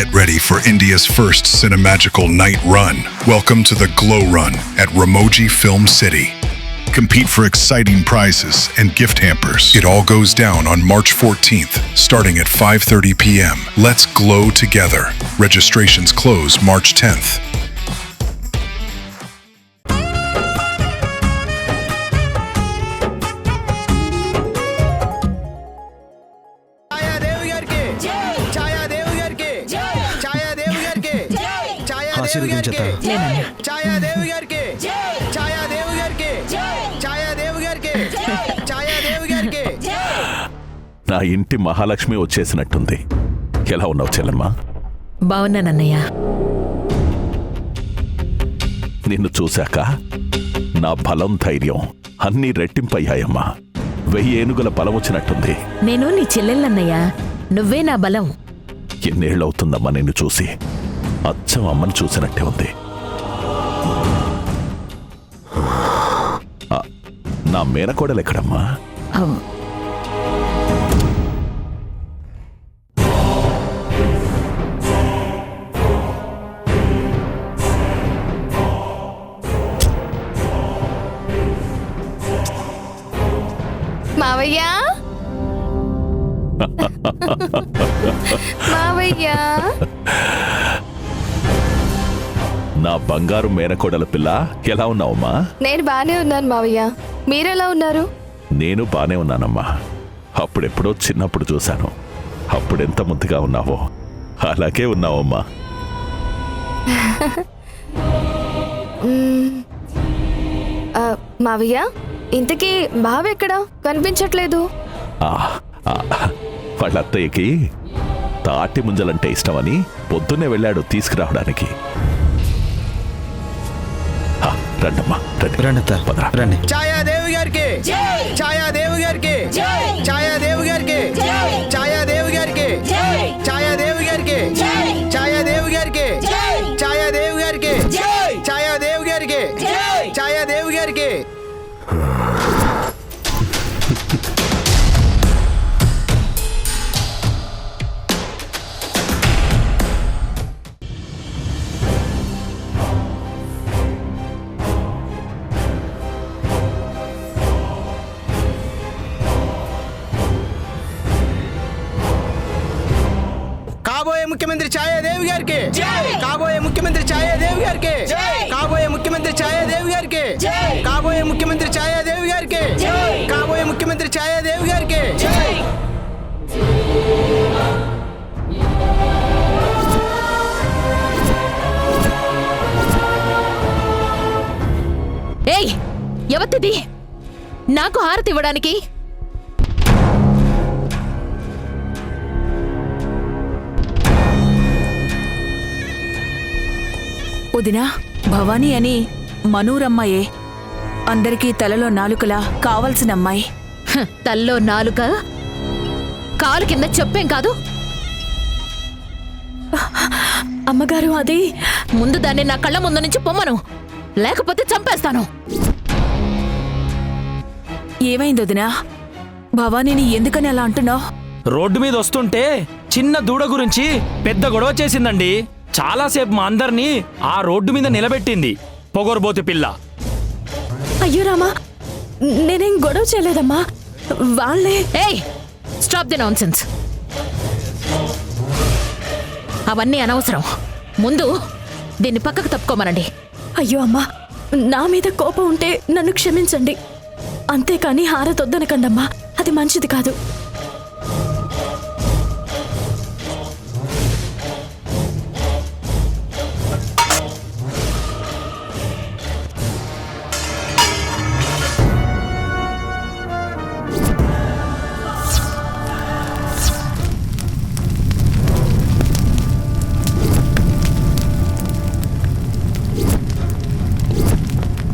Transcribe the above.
Get ready for India's first cinemagical night run. Welcome to the Glow Run at Ramoji Film City. Compete for exciting prizes and gift hampers. It all goes down on March 14th, starting at 5:30 p.m. Let's glow together. Registrations close March 10th. నా ఇంటి మహాలక్ష్మి వచ్చేసినట్టుంది. ఎలా ఉన్నావు చెల్లమ్మా? బావున్నానన్నయ్య. నిన్ను చూశాక నా బలం ధైర్యం అన్నీ రెట్టింపయ్యాయమ్మా. 1000 ఏనుగుల బలం వచ్చినట్టుంది. నేను నీ చెల్లెళ్ళన్నయ్య, నువ్వే నా బలం. ఎన్నేళ్ళవుతుందమ్మా నిన్ను చూసి? అచ్చం అమ్మని చూసినట్టే ఉంది. నా మేనకోడలెక్కడమ్మా? మావయ్య మావయ్య, నా బంగారు మేనకోడల పిల్ల, ఎలా ఉన్నావమ్మా? నేను బానే ఉన్నాను మావయ్య, మీరెలా ఉన్నారు? నేను బానే ఉన్నానమ్మా. అప్పుడెప్పుడో చిన్నప్పుడు చూశాను. అప్పుడెంత ముద్దుగా ఉన్నావో అలాగే ఉన్నావమ్మా. మావయ్య, ఇంతకీ బావ ఎక్కడా కనిపించట్లేదు? వాళ్ళ అత్తయ్యకి తాటి ముంజలంటే ఇష్టమని పొద్దున్నే వెళ్ళాడు తీసుకురావడానికి. రండమ్మా, రండి. ఛాయాదేవి గారికి, ఛాయాదేవి గారికి, ఛాయాదేవి గారికి, ఛాయాదేవి గారికి, ఛాయాదేవి గారికి, ఛాయాదేవి గారికి, ఛాయాదేవి గారికి, ఛాయాదేవి గారికి, ఛాయాదేవి గారికి. కాబోయే ముఖ్యమంత్రి ఛాయాదేవి గారికి, కాబోయే ముఖ్యమంత్రి ఛాయాదేవి గారికి, కాబోయే ముఖ్యమంత్రి ఛాయాదేవి గారికి, కాబోయే ముఖ్యమంత్రి ఛాయాదేవి గారికి, కాబోయే ముఖ్యమంత్రి ఛాయాదేవి గారికి. ఏయ్, ఎవరిది నాకు హారతి ఇవ్వడానికి? వదినా, భవానీ అని మనూరమ్మాయే. అందరికీ తలలో నాలుకలా కావలసిన అమ్మాయి. తల్లో నాలుక, కాలు కింద చెప్పేం కాదు. అమ్మగారు, అది ముందు దాన్ని నా కళ్ళ ముందు నుంచి పొమ్మను, లేకపోతే చంపేస్తాను. ఏమైంది వదినా? భవానీని ఎందుకని అలా అంటున్నావు? రోడ్డు మీద వస్తుంటే చిన్న దూడ గురించి పెద్ద గొడవ చేసిందండి. చాలాసేపు మా అందరినీ ఆ రోడ్డు మీద నిలబెట్టింది పొగరుబోతు పిల్ల. అయ్యో రామా, నేనేం గొడవ చేయలేదమ్మా, వాళ్ళే. ఏయ్, స్టాప్ ది నాన్సెన్స్. అవన్నీ అనవసరం. ముందు దీన్ని పక్కకు తప్పుకోమనండి. అయ్యో అమ్మా, నా మీద కోపం ఉంటే నన్ను క్షమించండి. అంతేకాని హారతొద్దనకండమ్మా, అది మంచిది కాదు.